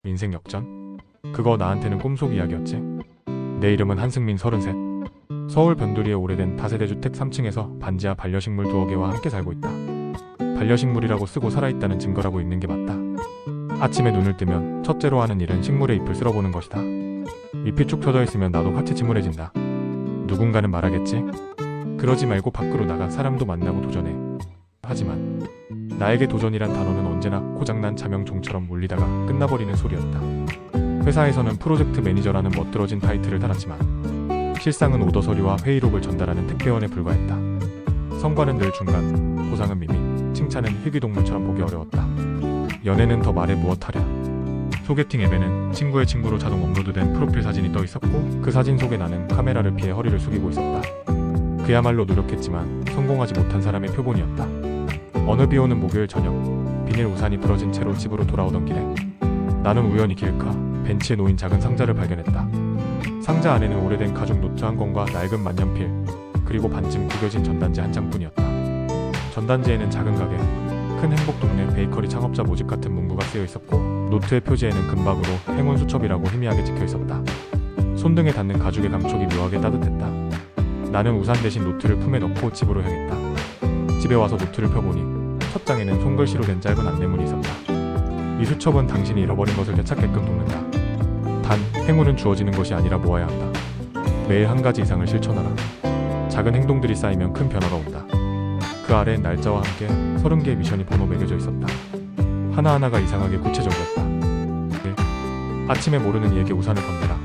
인생 역전? 그거 나한테는 꿈속 이야기였지. 내 이름은 한승민 33. 서울 변두리의 오래된 다세대 주택 3층에서 반지하 반려식물 2여 개와 함께 살고 있다. 반려식물이라고 쓰고 살아있다는 증거라고 읽는 게 맞다. 아침에 눈을 뜨면 첫째로 하는 일은 식물의 잎을 쓸어보는 것이다. 잎이 축 처져 있으면 나도 같이 침울해진다. 누군가는 말하겠지? 그러지 말고 밖으로 나가 사람도 만나고 도전해. 하지만 나에게 도전이란 단어는 언제나 고장난 자명종처럼 울리다가 끝나버리는 소리였다. 회사에서는 프로젝트 매니저라는 멋들어진 타이틀을 달았지만 실상은 오더 서류와 회의록을 전달하는 택배원에 불과했다. 성과는 늘 중간, 보상은 미미, 칭찬은 희귀동물처럼 보기 어려웠다. 연애는 더 말해 무엇하랴. 소개팅 앱에는 친구의 친구로 자동 업로드된 프로필 사진이 떠 있었고 그 사진 속에 나는 카메라를 피해 허리를 숙이고 있었다. 그야말로 노력했지만 성공하지 못한 사람의 표본이었다. 어느 비오는 목요일 저녁, 비닐 우산이 부러진 채로 집으로 돌아오던 길에 나는 우연히 길가 벤치에 놓인 작은 상자를 발견했다. 상자 안에는 오래된 가죽 노트 한 권과 낡은 만년필, 그리고 반쯤 구겨진 전단지 한 장뿐이었다. 전단지에는 작은 가게, 큰 행복동네 베이커리 창업자 모집 같은 문구가 쓰여 있었고 노트의 표지에는 금박으로 행운 수첩이라고 희미하게 찍혀 있었다. 손등에 닿는 가죽의 감촉이 묘하게 따뜻했다. 나는 우산 대신 노트를 품에 넣고 집으로 향했다. 집에 와서 노트를 펴보니 첫 장에는 손글씨로 된 짧은 안내문이 있었다. 이 수첩은 당신이 잃어버린 것을 되찾게끔 돕는다. 단, 행운은 주어지는 것이 아니라 모아야 한다. 매일 한 가지 이상을 실천하라. 작은 행동들이 쌓이면 큰 변화가 온다. 그 아래엔 날짜와 함께 30개의 미션이 번호 매겨져 있었다. 하나하나가 이상하게 구체적이었다. 1. 아침에 모르는 이에게 우산을 건네라.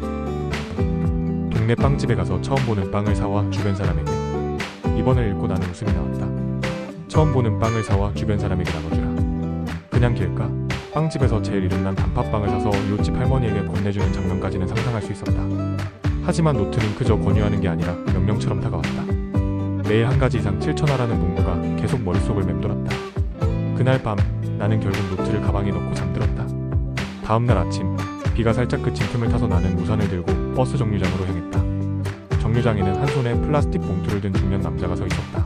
동네 빵집에 가서 처음 보는 빵을 사와 주변 사람에게. 이번을 읽고 나는 웃음이 나왔다. 처음 보는 빵을 사와 주변 사람에게 나눠주라. 그냥 길가 빵집에서 제일 이름난 단팥빵을 사서 이웃집 할머니에게 건네주는 장면까지는 상상할 수 있었다. 하지만 노트는 그저 권유하는 게 아니라 명령처럼 다가왔다. 매일 한 가지 이상 실천하라는 문구가 계속 머릿속을 맴돌았다. 그날 밤 나는 결국 노트를 가방에 넣고 잠들었다. 다음날 아침 비가 살짝 그친 틈을 타서 나는 우산을 들고 버스 정류장으로 향했다. 정류장에는 한 손에 플라스틱 봉투를 든 중년 남자가 서 있었다.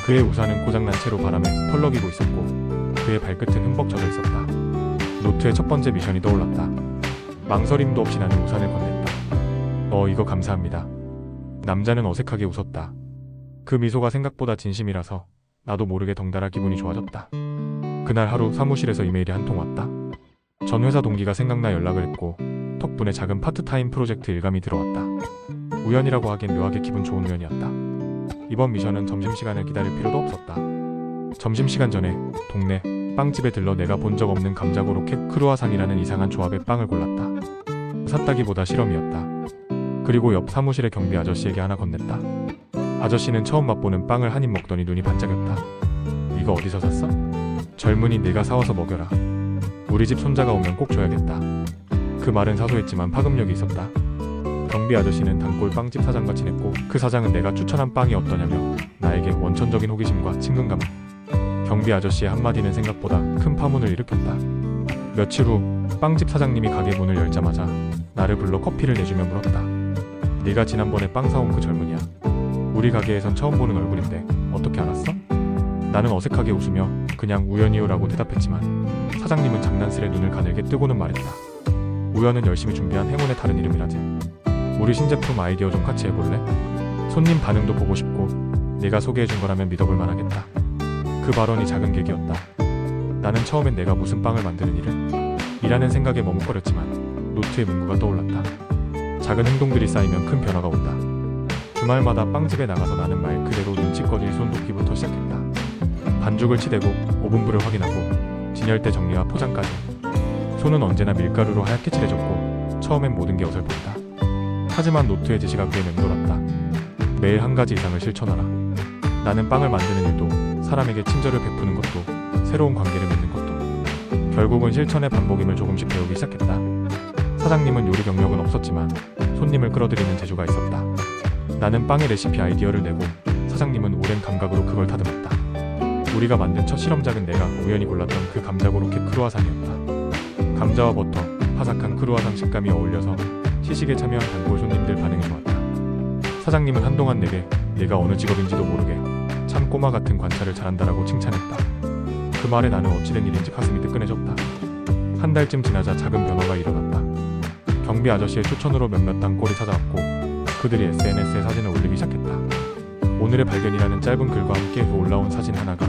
그의 우산은 고장난 채로 바람에 펄럭이고 있었고 그의 발끝은 흠뻑 젖어 있었다. 노트의 첫 번째 미션이 떠올랐다. 망설임도 없이 나는 우산을 건넸다. 이거 감사합니다. 남자는 어색하게 웃었다. 그 미소가 생각보다 진심이라서 나도 모르게 덩달아 기분이 좋아졌다. 그날 하루 사무실에서 이메일이 한 통 왔다. 전 회사 동기가 생각나 연락을 했고 덕분에 작은 파트타임 프로젝트 일감이 들어왔다. 우연이라고 하기엔 묘하게 기분 좋은 우연이었다. 이번 미션은 점심시간을 기다릴 필요도 없었다. 점심시간 전에 동네 빵집에 들러 내가 본 적 없는 감자고 로켓 크루아상이라는 이상한 조합의 빵을 골랐다. 샀다기보다 실험이었다. 그리고 옆 사무실의 경비 아저씨에게 하나 건넸다. 아저씨는 처음 맛보는 빵을 한 입 먹더니 눈이 반짝였다. 이거 어디서 샀어? 젊은이 내가 사와서 먹여라. 우리 집 손자가 오면 꼭 줘야겠다. 그 말은 사소했지만 파급력이 있었다. 경비 아저씨는 단골 빵집 사장과 친했고 그 사장은 내가 추천한 빵이 어떠냐며 나에게 원천적인 호기심과 친근감. 경비 아저씨의 한마디는 생각보다 큰 파문을 일으켰다. 며칠 후 빵집 사장님이 가게 문을 열자마자 나를 불러 커피를 내주며 물었다. 네가 지난번에 빵 사온 그 젊은이야. 우리 가게에선 처음 보는 얼굴인데 어떻게 알았어? 나는 어색하게 웃으며 그냥 우연이요라고 대답했지만 사장님은 장난스레 눈을 가늘게 뜨고는 말했다. 우연은 열심히 준비한 행운의 다른 이름이라지. 우리 신제품 아이디어 좀 같이 해볼래? 손님 반응도 보고 싶고 내가 소개해준 거라면 믿어볼 만하겠다. 그 발언이 작은 계기였다. 나는 처음엔 내가 무슨 빵을 만드는 일을? 이라는 생각에 머뭇거렸지만 노트의 문구가 떠올랐다. 작은 행동들이 쌓이면 큰 변화가 온다. 주말마다 빵집에 나가서 나는 말 그대로 눈치껏 손 놓기부터 시작했다. 반죽을 치대고 오븐불을 확인하고 진열대 정리와 포장까지. 손은 언제나 밀가루로 하얗게 칠해졌고 처음엔 모든 게 어설펐다. 하지만 노트의 제시가 그에 맴돌았다. 매일 한 가지 이상을 실천하라. 나는 빵을 만드는 일도 사람에게 친절을 베푸는 것도 새로운 관계를 맺는 것도 결국은 실천의 반복임을 조금씩 배우기 시작했다. 사장님은 요리 경력은 없었지만 손님을 끌어들이는 재주가 있었다. 나는 빵의 레시피 아이디어를 내고 사장님은 오랜 감각으로 그걸 다듬었다. 우리가 만든 첫 실험작은 내가 우연히 골랐던 그 감자고 로켓 크루아상이었다. 감자와 버터, 바삭한 크루아상 식감이 어울려서 시식에 참여한 단골 손님들 반응이 좋았다. 사장님은 한동안 내가 어느 직업인지도 모르게 참 꼬마 같은 관찰을 잘한다라고 칭찬했다. 그 말에 나는 어찌된 일인지 가슴이 뜨끈해졌다. 한 달쯤 지나자 작은 변화가 일어났다. 경비 아저씨의 추천으로 몇몇 단골이 찾아왔고 그들이 SNS에 사진을 올리기 시작했다. 오늘의 발견이라는 짧은 글과 함께 올라온 사진 하나가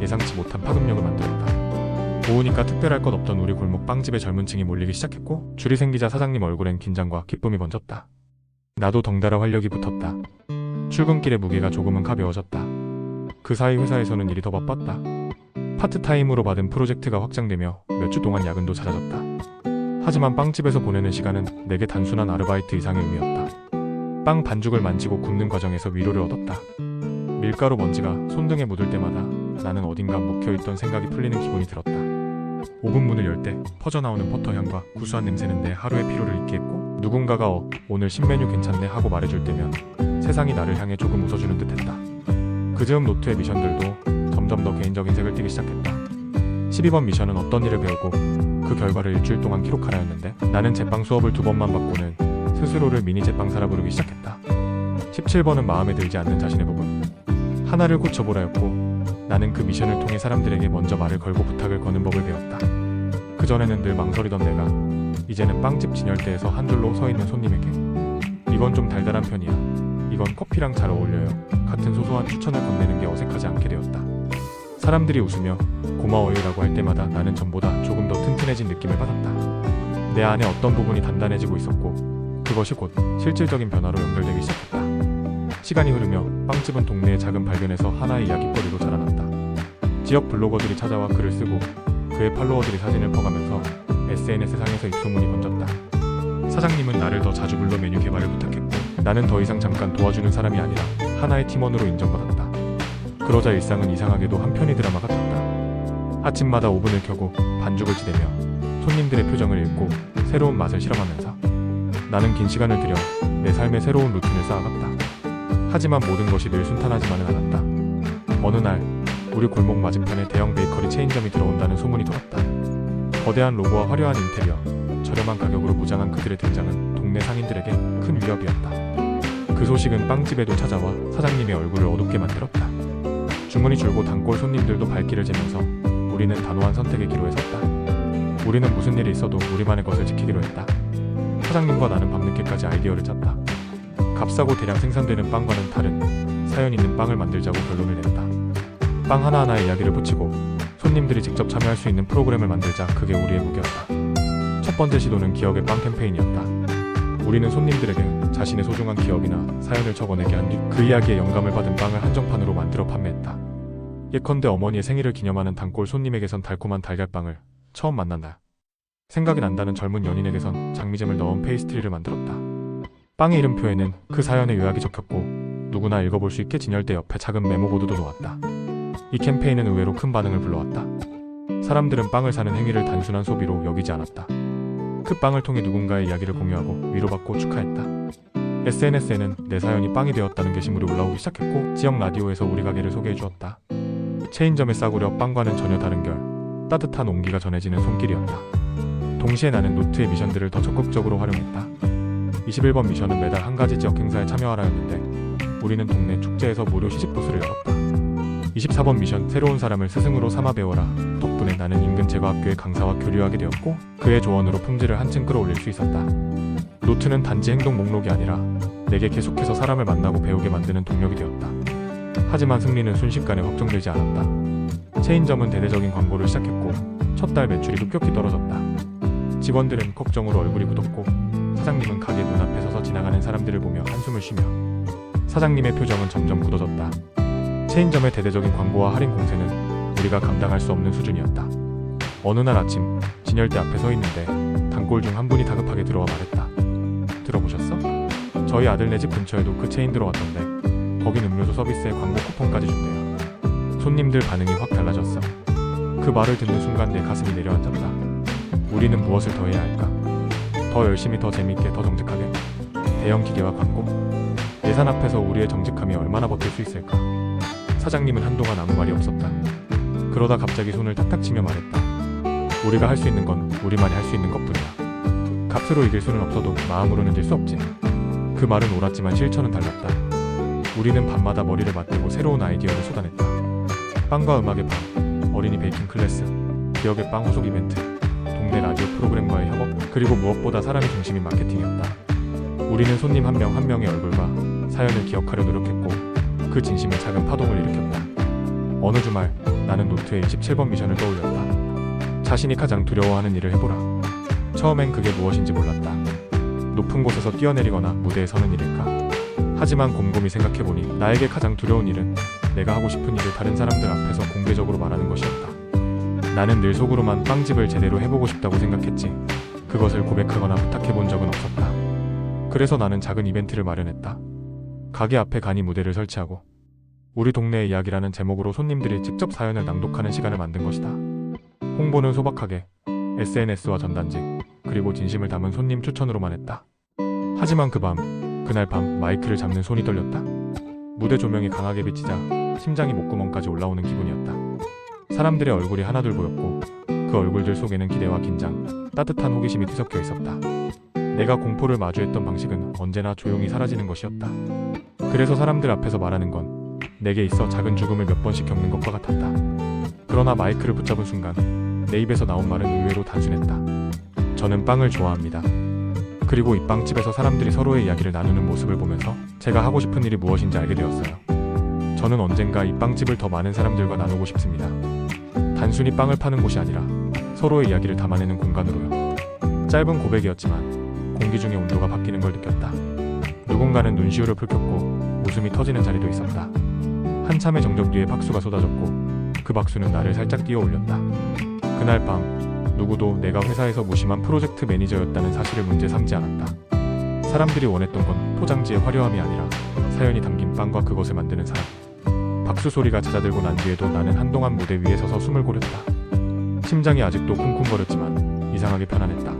예상치 못한 파급력을 만들었다. 오후니까 특별할 것 없던 우리 골목 빵집에 젊은 층이 몰리기 시작했고 줄이 생기자 사장님 얼굴엔 긴장과 기쁨이 번졌다. 나도 덩달아 활력이 붙었다. 출근길의 무게가 조금은 가벼워졌다. 그 사이 회사에서는 일이 더 바빴다. 파트타임으로 받은 프로젝트가 확장되며 몇 주 동안 야근도 잦아졌다. 하지만 빵집에서 보내는 시간은 내게 단순한 아르바이트 이상의 의미였다. 빵 반죽을 만지고 굽는 과정에서 위로를 얻었다. 밀가루 먼지가 손등에 묻을 때마다 나는 어딘가 묵혀있던 생각이 풀리는 기분이 들었다. 오븐 문을 열 때 퍼져나오는 버터 향과 구수한 냄새는 내 하루의 피로를 잊게 했고 누군가가 오늘 신메뉴 괜찮네 하고 말해줄 때면 세상이 나를 향해 조금 웃어주는 듯했다. 그즈음 노트의 미션들도 점점 더 개인적인 색을 띠기 시작했다. 12번 미션은 어떤 일을 배우고 그 결과를 일주일 동안 기록하라였는데 나는 제빵 수업을 2번만 받고는 스스로를 미니 제빵사라 부르기 시작했다. 17번은 마음에 들지 않는 자신의 부분 하나를 고쳐보라였고 나는 그 미션을 통해 사람들에게 먼저 말을 걸고 부탁을 거는 법을 배웠다. 그전에는 늘 망설이던 내가 이제는 빵집 진열대에서 한 줄로 서 있는 손님에게 이건 좀 달달한 편이야, 이건 커피랑 잘 어울려요 같은 소소한 추천을 건네는 게 어색하지 않게 되었다. 사람들이 웃으며 고마워요 라고 할 때마다 나는 전보다 조금 더 튼튼해진 느낌을 받았다. 내 안에 어떤 부분이 단단해지고 있었고 그것이 곧 실질적인 변화로 연결되기 시작했다. 시간이 흐르며 빵집은 동네의 작은 발견에서 하나의 이야깃거리로 자라났다. 지역 블로거들이 찾아와 글을 쓰고 그의 팔로워들이 사진을 퍼가면서 SNS상에서 입소문이 번졌다. 사장님은 나를 더 자주 불러 메뉴 개발을 부탁했고 나는 더 이상 잠깐 도와주는 사람이 아니라 하나의 팀원으로 인정받았다. 그러자 일상은 이상하게도 한편의 드라마 같았다. 아침마다 오븐을 켜고 반죽을 지대며 손님들의 표정을 읽고 새로운 맛을 실험하면서 나는 긴 시간을 들여 내 삶의 새로운 루틴을 쌓아갔다. 하지만 모든 것이 늘 순탄하지만은 않았다. 어느 날 우리 골목 맞은편에 대형 베이커리 체인점이 들어온다는 소문이 돌았다. 거대한 로고와 화려한 인테리어, 저렴한 가격으로 무장한 그들의 등장은 동네 상인들에게 큰 위협이었다. 그 소식은 빵집에도 찾아와 사장님의 얼굴을 어둡게 만들었다. 주문이 줄고 단골 손님들도 발길을 재면서 우리는 단호한 선택의 기로에 섰다. 우리는 무슨 일이 있어도 우리만의 것을 지키기로 했다. 사장님과 나는 밤늦게까지 아이디어를 짰다. 값싸고 대량 생산되는 빵과는 다른 사연 있는 빵을 만들자고 결론을 냈다. 빵 하나하나에 이야기를 붙이고 손님들이 직접 참여할 수 있는 프로그램을 만들자. 그게 우리의 무기였다. 첫 번째 시도는 기억의 빵 캠페인이었다. 우리는 손님들에게 자신의 소중한 기억이나 사연을 적어내게 한 뒤 그 이야기에 영감을 받은 빵을 한정판으로 만들어 판매했다. 예컨대 어머니의 생일을 기념하는 단골 손님에게선 달콤한 달걀빵을, 처음 만난 날 생각이 난다는 젊은 연인에게선 장미잼을 넣은 페이스트리를 만들었다. 빵의 이름표에는 그 사연의 요약이 적혔고 누구나 읽어볼 수 있게 진열대 옆에 작은 메모보드도 놓았다. 이 캠페인은 의외로 큰 반응을 불러왔다. 사람들은 빵을 사는 행위를 단순한 소비로 여기지 않았다. 그 빵을 통해 누군가의 이야기를 공유하고 위로받고 축하했다. SNS에는 내 사연이 빵이 되었다는 게시물이 올라오기 시작했고 지역 라디오에서 우리 가게를 소개해주었다. 체인점의 싸구려 빵과는 전혀 다른 결, 따뜻한 온기가 전해지는 손길이었다. 동시에 나는 노트의 미션들을 더 적극적으로 활용했다. 21번 미션은 매달 한 가지 지역 행사에 참여하라였는데 우리는 동네 축제에서 무료 시식 부스를 열었다. 24번 미션, 새로운 사람을 스승으로 삼아 배워라. 덕분에 나는 인근 제과학교의 강사와 교류하게 되었고 그의 조언으로 품질을 한층 끌어올릴 수 있었다. 노트는 단지 행동 목록이 아니라 내게 계속해서 사람을 만나고 배우게 만드는 동력이 되었다. 하지만 승리는 순식간에 확정되지 않았다. 체인점은 대대적인 광고를 시작했고 첫 달 매출이 급격히 떨어졌다. 직원들은 걱정으로 얼굴이 굳었고 사장님은 가게 눈앞에 서서 지나가는 사람들을 보며 한숨을 쉬며 사장님의 표정은 점점 굳어졌다. 체인점의 대대적인 광고와 할인 공세는 우리가 감당할 수 없는 수준이었다. 어느 날 아침 진열대 앞에 서 있는데 단골 중 한 분이 다급하게 들어와 말했다. 들어보셨어? 저희 아들네 집 근처에도 그 체인 들어왔던데 거긴 음료수 서비스에 광고 쿠폰까지 준대요. 손님들 반응이 확 달라졌어. 그 말을 듣는 순간 내 가슴이 내려앉았다. 우리는 무엇을 더 해야 할까? 더 열심히, 더 재밌게, 더 정직하게? 대형 기계와 광고? 예산 앞에서 우리의 정직함이 얼마나 버틸 수 있을까? 사장님은 한동안 아무 말이 없었다. 그러다 갑자기 손을 탁탁 치며 말했다. 우리가 할 수 있는 건 우리만이 할 수 있는 것뿐이야. 값으로 이길 수는 없어도 마음으로는 질 수 없지. 그 말은 옳았지만 실천은 달랐다. 우리는 밤마다 머리를 맞대고 새로운 아이디어를 쏟아냈다. 빵과 음악의 밤, 어린이 베이킹 클래스, 기억의 빵 후속 이벤트, 동네 라디오 프로그램과의 협업, 그리고 무엇보다 사람이 중심인 마케팅이었다. 우리는 손님 한 명 한 명의 얼굴과 사연을 기억하려 노력했고 그 진심은 작은 파동을 일으켰다. 어느 주말 나는 노트에 27번 미션을 떠올렸다. 자신이 가장 두려워하는 일을 해보라. 처음엔 그게 무엇인지 몰랐다. 높은 곳에서 뛰어내리거나 무대에 서는 일일까? 하지만 곰곰이 생각해보니 나에게 가장 두려운 일은 내가 하고 싶은 일을 다른 사람들 앞에서 공개적으로 말하는 것이었다. 나는 늘 속으로만 빵집을 제대로 해보고 싶다고 생각했지 그것을 고백하거나 부탁해본 적은 없었다. 그래서 나는 작은 이벤트를 마련했다. 가게 앞에 간이 무대를 설치하고 우리 동네의 이야기라는 제목으로 손님들이 직접 사연을 낭독하는 시간을 만든 것이다. 홍보는 소박하게 SNS와 전단지 그리고 진심을 담은 손님 추천으로만 했다. 하지만 그날 밤 마이크를 잡는 손이 떨렸다. 무대 조명이 강하게 비치자 심장이 목구멍까지 올라오는 기분이었다. 사람들의 얼굴이 하나둘 보였고 그 얼굴들 속에는 기대와 긴장, 따뜻한 호기심이 뒤섞여 있었다. 내가 공포를 마주했던 방식은 언제나 조용히 사라지는 것이었다. 그래서 사람들 앞에서 말하는 건 내게 있어 작은 죽음을 몇 번씩 겪는 것과 같았다. 그러나 마이크를 붙잡은 순간 내 입에서 나온 말은 의외로 단순했다. 저는 빵을 좋아합니다. 그리고 이 빵집에서 사람들이 서로의 이야기를 나누는 모습을 보면서 제가 하고 싶은 일이 무엇인지 알게 되었어요. 저는 언젠가 이 빵집을 더 많은 사람들과 나누고 싶습니다. 단순히 빵을 파는 곳이 아니라 서로의 이야기를 담아내는 공간으로요. 짧은 고백이었지만 공기 중에 온도가 바뀌는 걸 느꼈다. 누군가는 눈시울을 붉혔고 웃음이 터지는 자리도 있었다. 한참의 정적 뒤에 박수가 쏟아졌고 그 박수는 나를 살짝 뛰어올렸다. 그날 밤 누구도 내가 회사에서 무심한 프로젝트 매니저였다는 사실을 문제 삼지 않았다. 사람들이 원했던 건 포장지의 화려함이 아니라 사연이 담긴 빵과 그것을 만드는 사람. 박수 소리가 잦아들고 난 뒤에도 나는 한동안 무대 위에 서서 숨을 고렸다. 심장이 아직도 쿵쿵거렸지만 이상하게 편안했다.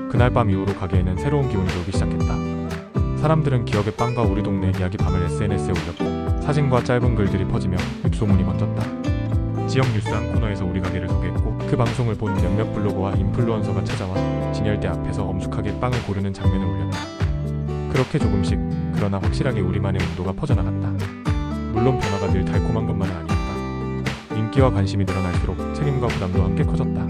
그날 밤 이후로 가게에는 새로운 기운이 돌기 시작했다. 사람들은 기억의 빵과 우리 동네 이야기 밤을 SNS에 올렸고 사진과 짧은 글들이 퍼지며 입소문이 번졌다. 지역 뉴스 한 코너에서 우리 가게를 소개했고 그 방송을 본 몇몇 블로거와 인플루언서가 찾아와 진열대 앞에서 엄숙하게 빵을 고르는 장면을 올렸다. 그렇게 조금씩 그러나 확실하게 우리만의 온도가 퍼져나갔다. 물론 변화가 늘 달콤한 것만은 아니었다. 인기와 관심이 늘어날수록 책임과 부담도 함께 커졌다.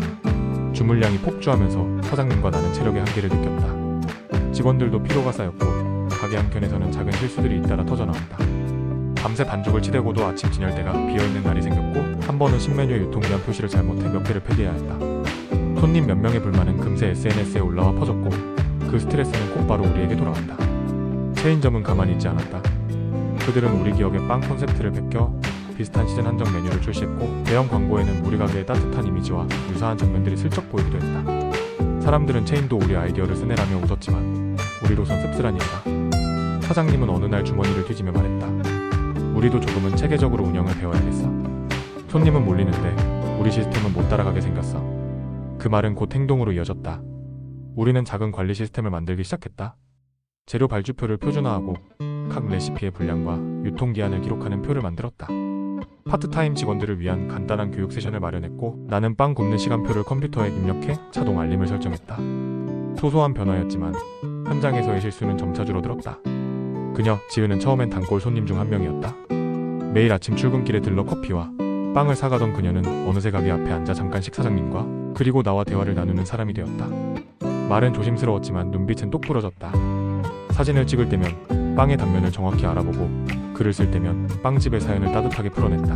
주문량이 폭주하면서 사장님과 나는 체력의 한계를 느꼈다. 직원들도 피로가 쌓였고 가게 한켠에서는 작은 실수들이 잇따라 터져나왔다. 밤새 반죽을 치대고도 아침 진열대가 비어있는 날이 생겼고 한 번은 신메뉴의 유통기한 표시를 잘못해 몇 개를 폐기해야 했다. 손님 몇 명의 불만은 금세 SNS에 올라와 퍼졌고 그 스트레스는 곧바로 우리에게 돌아왔다. 체인점은 가만히 있지 않았다. 그들은 우리 기업의 빵 콘셉트를 베껴 비슷한 시즌 한정 메뉴를 출시했고 대형 광고에는 우리 가게의 따뜻한 이미지와 유사한 장면들이 슬쩍 보이기도 했다. 사람들은 체인도 우리 아이디어를 쓰네라며 웃었지만 우리로선 씁쓸한 일이다. 사장님은 어느 날 주머니를 뒤지며 말했다. 우리도 조금은 체계적으로 운영을 배워야겠어. 손님은 몰리는데 우리 시스템은 못 따라가게 생겼어. 그 말은 곧 행동으로 이어졌다. 우리는 작은 관리 시스템을 만들기 시작했다. 재료 발주표를 표준화하고 각 레시피의 분량과 유통기한을 기록하는 표를 만들었다. 파트타임 직원들을 위한 간단한 교육 세션을 마련했고 나는 빵 굽는 시간표를 컴퓨터에 입력해 자동 알림을 설정했다. 소소한 변화였지만 현장에서의 실수는 점차 줄어들었다. 그녀 지은은 처음엔 단골 손님 중 한 명이었다. 매일 아침 출근길에 들러 커피와 빵을 사가던 그녀는 어느새 가게 앞에 앉아 잠깐씩 사장님과 그리고 나와 대화를 나누는 사람이 되었다. 말은 조심스러웠지만 눈빛은 똑부러졌다. 사진을 찍을 때면 빵의 단면을 정확히 알아보고 글을 쓸 때면 빵집의 사연을 따뜻하게 풀어냈다.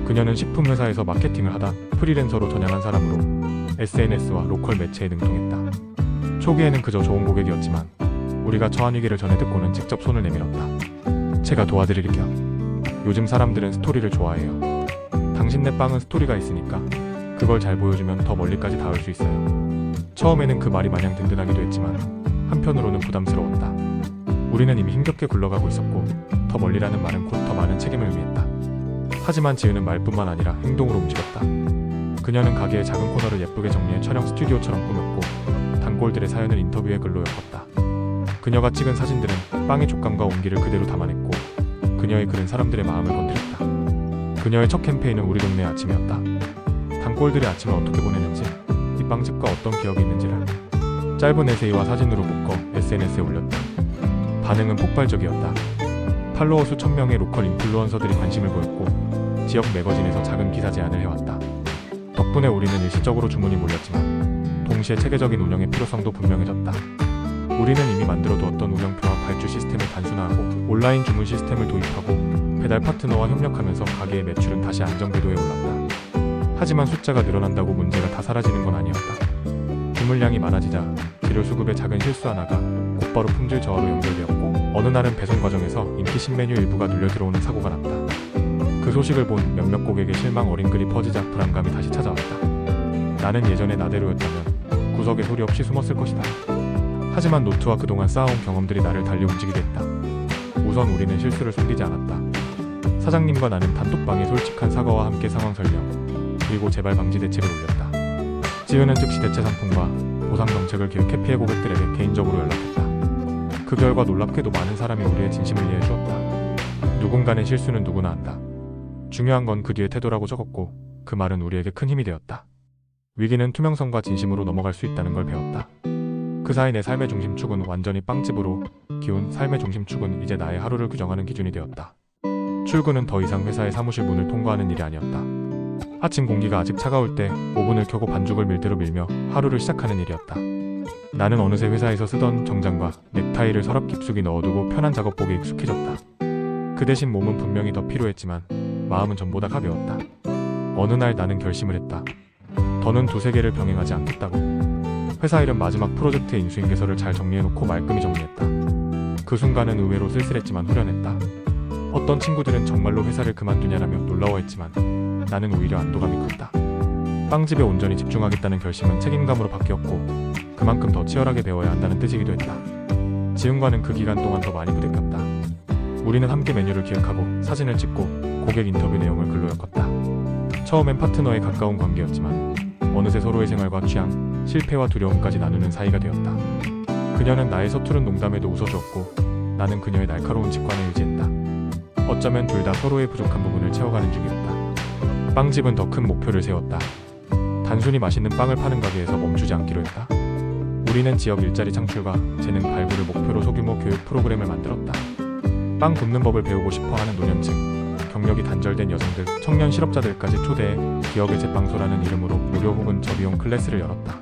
그녀는 식품회사에서 마케팅을 하다 프리랜서로 전향한 사람으로 SNS와 로컬 매체에 능통했다. 초기에는 그저 좋은 고객이었지만 우리가 처한 위기를 전해 듣고는 직접 손을 내밀었다. 제가 도와드릴게요. 요즘 사람들은 스토리를 좋아해요. 당신네 빵은 스토리가 있으니까 그걸 잘 보여주면 더 멀리까지 닿을 수 있어요. 처음에는 그 말이 마냥 든든하기도 했지만 한편으로는 부담스러웠다. 우리는 이미 힘겹게 굴러가고 있었고 더 멀리라는 말은 곧 더 많은 책임을 의미했다. 하지만 지은은 말뿐만 아니라 행동으로 움직였다. 그녀는 가게의 작은 코너를 예쁘게 정리해 촬영 스튜디오처럼 꾸몄고 단골들의 사연을 인터뷰의 글로 엮었다. 그녀가 찍은 사진들은 빵의 촉감과 온기를 그대로 담아냈고 그녀의 글은 사람들의 마음을 건드렸다. 그녀의 첫 캠페인은 우리 동네 아침이었다. 단골들의 아침을 어떻게 보내는지 이 빵집과 어떤 기억이 있는지를 짧은 에세이와 사진으로 묶어 SNS에 올렸다. 반응은 폭발적이었다. 팔로워 수천 명의 로컬 인플루언서들이 관심을 보였고 지역 매거진에서 작은 기사 제안을 해왔다. 덕분에 우리는 일시적으로 주문이 몰렸지만 동시에 체계적인 운영의 필요성도 분명해졌다. 우리는 이미 만들어 두었던 운영표와 발주 시스템을 단순화하고 온라인 주문 시스템을 도입하고 배달 파트너와 협력하면서 가게의 매출은 다시 안정 궤도에 올랐다. 하지만 숫자가 늘어난다고 문제가 다 사라지는 건 아니었다. 주문량이 많아지자 재료 수급의 작은 실수 하나가 곧바로 품질 저하로 연결되었고, 어느 날은 배송 과정에서 인기 신메뉴 일부가 눌려 들어오는 사고가 났다. 그 소식을 본 몇몇 고객의 실망 어린 글이 퍼지자 불안감이 다시 찾아왔다. 나는 예전에 나대로였다면 구석에 소리 없이 숨었을 것이다. 하지만 노트와 그동안 쌓아온 경험들이 나를 달리 움직이게 했다. 우선 우리는 실수를 숨기지 않았다. 사장님과 나는 단톡방에 솔직한 사과와 함께 상황 설명, 그리고 재발 방지 대책을 올렸다. 지우는 즉시 대체 상품과 보상 정책을 기획해 피해 고객들에게 개인적으로 연락했다. 그 결과 놀랍게도 많은 사람이 우리의 진심을 이해해 주었다. 누군가의 실수는 누구나 한다. 중요한 건 그 뒤의 태도라고 적었고, 그 말은 우리에게 큰 힘이 되었다. 위기는 투명성과 진심으로 넘어갈 수 있다는 걸 배웠다. 그 사이 내 삶의 중심축은 완전히 빵집으로 기운. 삶의 중심축은 이제 나의 하루를 규정하는 기준이 되었다. 출근은 더 이상 회사의 사무실 문을 통과하는 일이 아니었다. 아침 공기가 아직 차가울 때 오븐을 켜고 반죽을 밀대로 밀며 하루를 시작하는 일이었다. 나는 어느새 회사에서 쓰던 정장과 넥타이를 서랍 깊숙이 넣어두고 편한 작업복에 익숙해졌다. 그 대신 몸은 분명히 더 피로했지만 마음은 전보다 가벼웠다. 어느 날 나는 결심을 했다. 더는 두세 개를 병행하지 않겠다고. 회사 일은 마지막 프로젝트의 인수인계서를 잘 정리해놓고 말끔히 정리했다. 그 순간은 의외로 쓸쓸했지만 후련했다. 어떤 친구들은 정말로 회사를 그만두냐라며 놀라워했지만 나는 오히려 안도감이 컸다. 빵집에 온전히 집중하겠다는 결심은 책임감으로 바뀌었고, 그만큼 더 치열하게 배워야 한다는 뜻이기도 했다. 지은과는 그 기간 동안 더 많이 부대꼈다. 우리는 함께 메뉴를 기획하고 사진을 찍고 고객 인터뷰 내용을 글로 엮었다. 처음엔 파트너에 가까운 관계였지만 어느새 서로의 생활과 취향, 실패와 두려움까지 나누는 사이가 되었다. 그녀는 나의 서투른 농담에도 웃어주었고, 나는 그녀의 날카로운 직관에 의지했다. 어쩌면 둘 다 서로의 부족한 부분을 채워가는 중이었다. 빵집은 더 큰 목표를 세웠다. 단순히 맛있는 빵을 파는 가게에서 멈추지 않기로 했다. 우리는 지역 일자리 창출과 재능 발굴을 목표로 소규모 교육 프로그램을 만들었다. 빵 굽는 법을 배우고 싶어하는 노년층, 경력이 단절된 여성들, 청년 실업자들까지 초대해 기억의 제빵소라는 이름으로 무료 혹은 저비용 클래스를 열었다.